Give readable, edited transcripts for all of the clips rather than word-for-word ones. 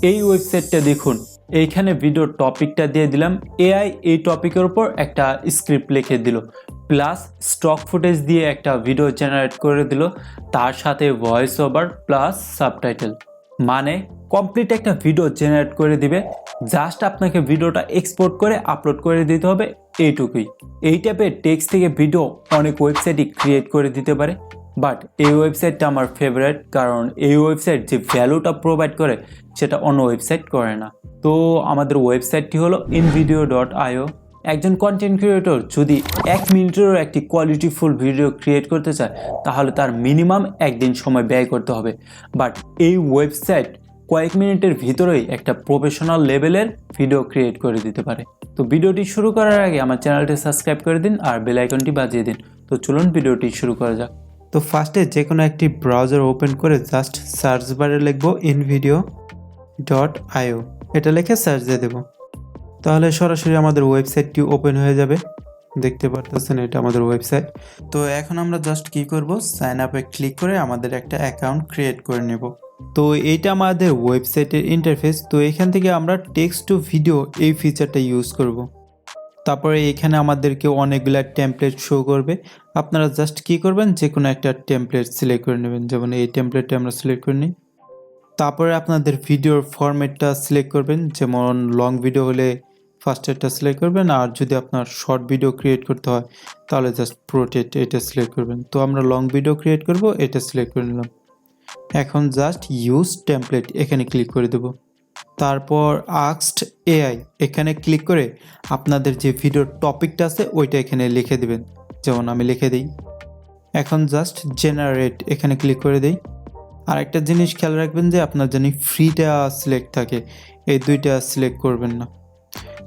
এই ওয়েবসাইটটা দেখুন, এইখানে ভিডিও টপিকটা দিয়ে দিলাম, এআই এই টপিকের উপর একটা স্ক্রিপ্ট লিখে দিল, প্লাস স্টক ফুটেজ দিয়ে একটা ভিডিও জেনারেট করে দিল, তার সাথে ভয়েস ওভার প্লাস সাবটাইটেল, মানে কমপ্লিট একটা ভিডিও জেনারেট করে দিবে। জাস্ট আপনাকে ভিডিওটা এক্সপোর্ট করে আপলোড করে দিতে হবে, এইটুকুই। এই টাইপের টেক্সট থেকে ভিডিও অনেক ওয়েবসাইটই ক্রিয়েট করে দিতে পারে, বাট এই ওয়েবসাইটটা আমার ফেভারিট, কারণ এই ওয়েবসাইট যে ভ্যালুটা প্রোভাইড করে সেটা অন্য ওয়েবসাইট করে না। তো আমাদের ওয়েবসাইটটি হলো invideo.io। একজন কন্টেন্ট ক্রিয়েটর যদি 1 মিনিটেরও একটি কোয়ালিটিফুল ভিডিও ক্রিয়েট করতে চায় তাহলে তার মিনিমাম একদিন সময় ব্যয় করতে হবে, বাট এই ওয়েবসাইট কয়েক মিনিটের ভিতরেই একটা প্রফেশনাল লেভেলের ভিডিও ক্রিয়েট করে দিতে পারে। তো ভিডিওটি শুরু করার আগে আমার চ্যানেলটি সাবস্ক্রাইব করে দিন আর বেল আইকনটি বাজিয়ে দিন। তো চলুন ভিডিওটি শুরু করা যাক। তো ফার্স্টে যে কোনো একটি ব্রাউজার ওপেন করে জাস্ট সার্চ বারে লিখব invideo.io, এটা লিখে সার্চ দিয়ে দেব, তাহলে সরাসরি আমাদের ওয়েবসাইটটি ওপেন হয়ে যাবে। দেখতে পারতেছেন এটা আমাদের ওয়েবসাইট। তো এখন আমরা জাস্ট কি করব, সাইন আপে ক্লিক করে আমাদের একটা অ্যাকাউন্ট ক্রিয়েট করে নেব। তো এইটা আমাদের ওয়েবসাইটের ইন্টারফেস। তো এখান থেকে আমরা টেক্সট টু ভিডিও এই ফিচারটা ইউজ করব। তারপরে এখানে আমাদেরকে অনেকগুলা টেমপ্লেট শো করবে। আপনারা জাস্ট কি করবেন, যে কোনো একটা টেমপ্লেট সিলেক্ট করে নেবেন, যেমন এই টেমপ্লেটটা আমরা সিলেক্ট করে নিই। তারপরে আপনাদের ভিডিওর ফরম্যাটটা সিলেক্ট করবেন, যেমন লং ভিডিও হলে ফার্স্টেরটা সিলেক্ট করবেন, আর যদি আপনার শর্ট ভিডিও ক্রিয়েট করতে হয় তাহলে জাস্ট প্রোটেট এটা সিলেক্ট করবেন। তো আমরা লং ভিডিও ক্রিয়েট করব, এটা সিলেক্ট করে নিলাম। এখন জাস্ট ইউজ টেমপ্লেট এখানে ক্লিক করে দেব। তারপর আস্কড এআই এখানে ক্লিক করে আপনাদের যে ভিডিওর টপিকটা আছে ওইটা এখানে লিখে দেবেন, যেমন আমি লিখে দিই। এখন জাস্ট জেনারেট এখানে ক্লিক করে দিই। আর একটা জিনিস খেয়াল রাখবেন যে আপনার জানি ফ্রিটা সিলেক্ট থাকে, এই দুইটা সিলেক্ট করবেন না।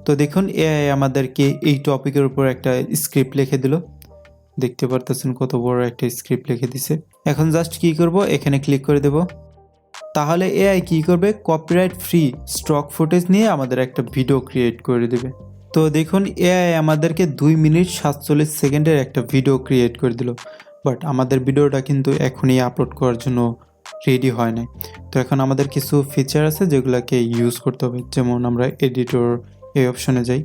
তো দেখুন এআই আমাদেরকে এই টপিকের উপর একটা স্ক্রিপ্ট লিখে দিল, দেখতে পারতেছেন কত বড় একটা স্ক্রিপ্ট লিখে দিছে। এখন জাস্ট কি করব, এখানে ক্লিক করে দেব। তাহলে এআই কি করবে, কপিরাইট ফ্রি স্টক ফুটেজ নিয়ে আমাদের একটা ভিডিও ক্রিয়েট করে দেবে। তো দেখুন এআই আমাদেরকে 2 মিনিট 47 সেকেন্ডের একটা ভিডিও ক্রিয়েট করে দিল, বাট আমাদের ভিডিওটা কিন্তু এখনই আপলোড করার জন্য রেডি হয় নাই। তো এখন আমাদের কিছু ফিচার আছে যেগুলোকে ইউজ করতে হবে, যেমন আমরা এডিটর এই অপশনে যাই।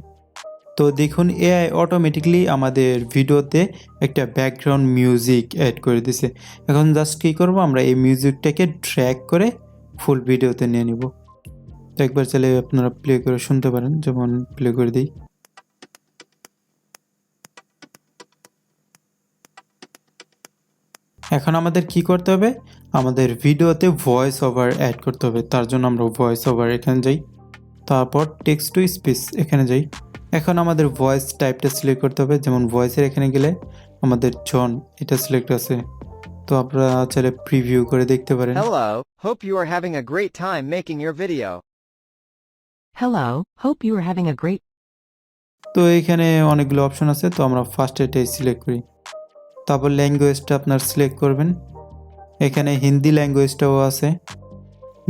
তো দেখুন এআই অটোমেটিকলি আমাদের ভিডিওতে একটা ব্যাকগ্রাউন্ড মিউজিক অ্যাড করে দিছে। এখন জাস্ট কী করবো, আমরা এই মিউজিকটাকে ড্র্যাগ করে ফুল ভিডিওতে নিয়ে নিব। তো একবার চাইলে আপনারা প্লে করে শুনতে পারেন, যেমন প্লে করে দিই। এখন আমাদের কি করতে হবে, আমাদের ভিডিওতে ভয়েস ওভার অ্যাড করতে হবে। তার জন্য আমরা ভয়েস ওভার এখানে যাই, তারপর টেক্সট টু স্পিচ এখানে যাই। এখন আমাদের ভয়েস টাইপটা সিলেক্ট করতে হবে, যেমন ভয়েসের এখানে গেলে আমাদের জন এটা সিলেক্ট আছে। তো আপনারা চাইলে প্রিভিউ করে দেখতে পারেন। Hello, hope you are having a great time making your video. Hello, hope you are having a great. তো এখানে অনেকগুলো অপশন আছে, তো আমরা ফার্স্ট এটাই সিলেক্ট করি। তারপর ল্যাঙ্গুয়েজটা আপনার সিলেক্ট করবেন। এখানে হিন্দি ল্যাঙ্গুয়েজটাও আছে,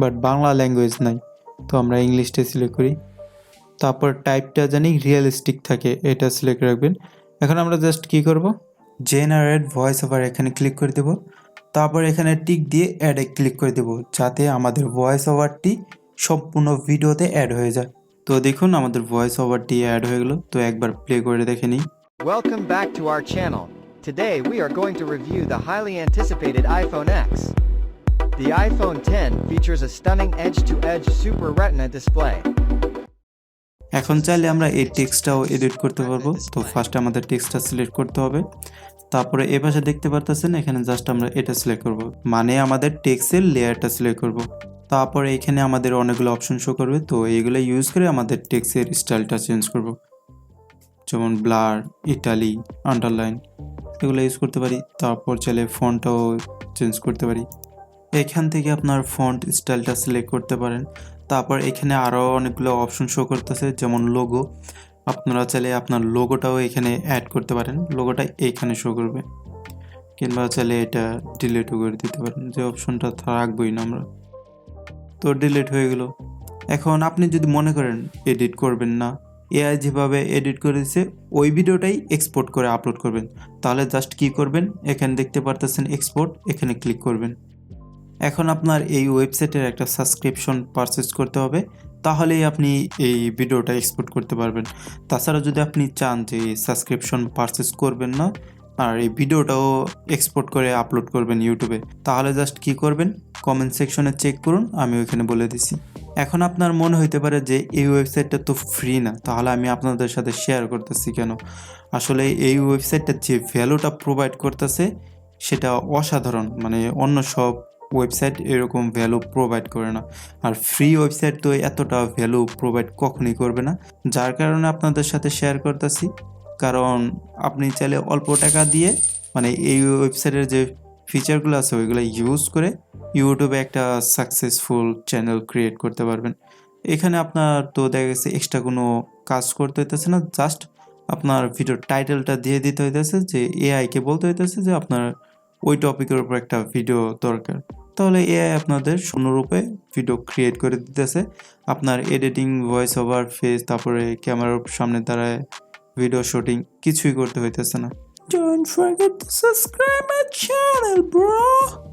বাট বাংলা ল্যাঙ্গুয়েজ নাই, তো আমরা ইংলিশটা সিলেক্ট করি। তারপর টাইপটা জানি রিয়েলিস্টিক থাকে, এটা সিলেক্ট রাখবেন। এখন আমরা জাস্ট কি করব, জেনারেট ভয়েস ওভার এখানে ক্লিক করে দেব। তারপর এখানে টিক দিয়ে অ্যাডে ক্লিক করে দেব, যাতে আমাদের ভয়েস ওভারটি সম্পূর্ণ ভিডিওতে অ্যাড হয়ে যায়। তো দেখুন আমাদের ভয়েস ওভারটি অ্যাড হয়ে গেল। তো একবার প্লে করে দেখে নিই। Welcome back to our channel. Today we are going to review the highly anticipated iPhone X. The iPhone X features a stunning edge-to-edge Super Retina display. এখন চাইলে আমরা এই টেক্সটটাও এডিট করতে পারবো। তো ফার্স্ট আমাদের টেক্সটটা সিলেক্ট করতে হবে, তারপরে এ পাশে দেখতে পারতেছেন এখানে জাস্ট আমরা এটা সিলেক্ট করব, মানে আমাদের টেক্সটের লেয়ারটা সিলেক্ট করব। তারপরে এখানে আমাদের অনেকগুলো অপশন শো করবে, তো এইগুলো ইউজ করে আমাদের টেক্সটের স্টাইলটা চেঞ্জ করব, যেমন ব্লার, ইটালি, আন্ডারলাইন এগুলো ইউজ করতে পারি। তারপর চাইলে ফন্টটাও চেঞ্জ করতে পারি। এখান থেকে আপনার ফন্ট স্টাইলটা সিলেক্ট করতে পারেন। তারপর এখানে আরও অনেকগুলো অপশন শো করতেছে, যেমন লোগো। আপনারা চাইলে আপনার লোগোটাও এখানে অ্যাড করতে পারেন, লোগোটা এইখানে শো করবে, কিংবা চাইলে এটা ডিলিটও করে দিতে পারেন, যে অপশনটা রাখবই না আমরা। তো ডিলিট হয়ে গেল। এখন আপনি যদি মনে করেন এডিট করবেন না, এআই যেভাবে এডিট করেছে ওই ভিডিওটাই এক্সপোর্ট করে আপলোড করবেন, তাহলে জাস্ট কি করবেন, এখানে দেখতে পারতেছেন এক্সপোর্ট, এখানে ক্লিক করবেন। এখন আপনার এই ওয়েবসাইটের একটা সাবস্ক্রিপশন পারচেজ করতে হবে, তাহলেই আপনি এই ভিডিওটা এক্সপোর্ট করতে পারবেন। তাছাড়া যদি আপনি চান যে সাবস্ক্রিপশন পারচেজ করবেন না আর এই ভিডিওটাও এক্সপোর্ট করে আপলোড করবেন ইউটিউবে, তাহলে জাস্ট কি করবেন, কমেন্ট সেকশনে চেক করুন, আমি ওইখানে বলে দিছি। এখন আপনার মনে হইতে পারে যে এই ওয়েবসাইটটা তো ফ্রি না, তাহলে আমি আপনাদের সাথে শেয়ার করতেছি কেন। আসলে এই ওয়েবসাইটটা যে ভ্যালুটা প্রোভাইড করতেছে সেটা অসাধারণ, মানে অন্য সব ওয়েবসাইট এরকম ভ্যালু প্রোভাইড করে না। আর ফ্রি ওয়েবসাইট তো এতটা ভ্যালু প্রোভাইড কখনই করবে না, যার কারণে আপনাদের সাথে শেয়ার করতেছি। কারণ আপনি চাইলে অল্প টাকা দিয়ে মানে এই ওয়েবসাইটের যে ফিচারগুলো আছে ওইগুলো ইউজ করে ইউটিউবে একটা সাকসেসফুল চ্যানেল ক্রিয়েট করতে পারবেন। এখানে আপনার তো দেখা গেছে এক্সট্রা কোনো কাজ করতে হইতেছে না, জাস্ট আপনার ভিডিওর টাইটেলটা দিয়ে দিতে হইতেছে, যে এআইকে বলতে হইতেছে যে আপনার ওই টপিকের উপর একটা ভিডিও দরকার, তাহলে এআই আপনাদের সম্পূর্ণরূপে ভিডিও ক্রিয়েট করে দিতেছে। আপনার এডিটিং, ভয়েস ওভার, ফেস, তারপরে ক্যামেরার সামনে দাঁড়ায় ভিডিও শুটিং কিছুই করতে হইতেছে না। Don't forget to subscribe my channel, bro.